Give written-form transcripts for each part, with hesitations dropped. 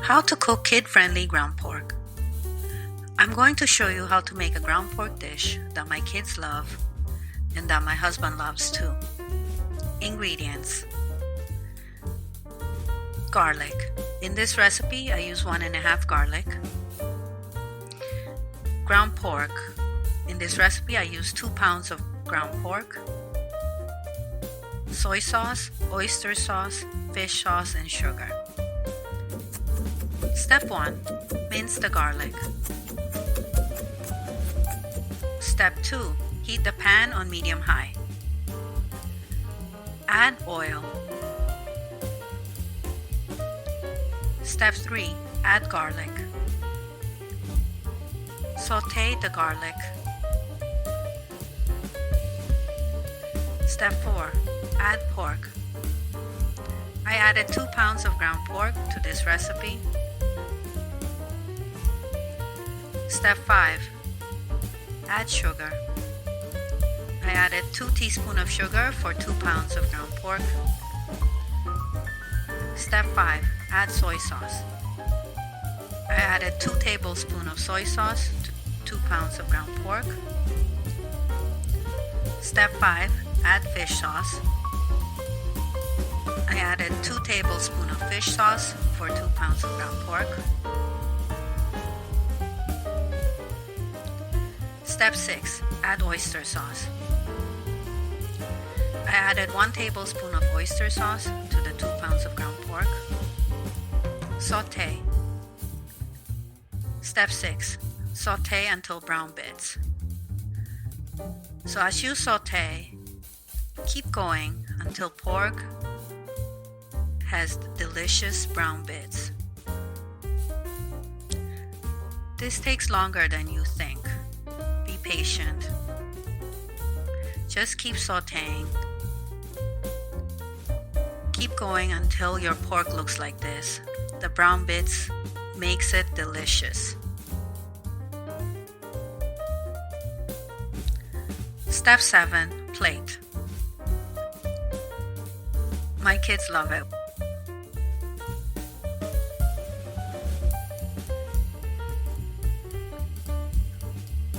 How to cook kid-friendly ground pork. I'm going to show you how to make a ground pork dish that my kids love and that my husband loves too. Ingredients: garlic. In this recipe, I use 1.5 garlic. Ground pork. In this recipe, I use 2 pounds of ground pork. Soy sauce, oyster sauce, fish sauce, and sugar. Step 1. Mince the garlic. Step 2. Heat the pan on medium-high. Add oil. Step 3. Add garlic. Sauté the garlic. Step 4. Add pork. I added 2 pounds of ground pork to this recipe. Step 5. Add sugar. I added 2 teaspoons of sugar for 2 pounds of ground pork. Step 5. Add soy sauce. I added 2 tablespoons of soy sauce to 2 pounds of ground pork. Step 5. Add fish sauce. I added 2 tablespoons of fish sauce for 2 pounds of ground pork. Step 6. Add oyster sauce. I added 1 tablespoon of oyster sauce to the 2 pounds of ground pork. Sauté. Step 6. Sauté until brown bits. So as you sauté, keep going until pork has delicious brown bits. This takes longer than you think. Be patient. Just keep sautéing. Keep going until your pork looks like this. The brown bits makes it delicious. Step 7. Plate. My kids love it.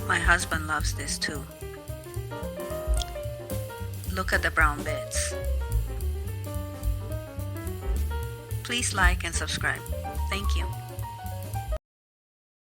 My husband loves this too. Look at the brown bits. Please like and subscribe. Thank you.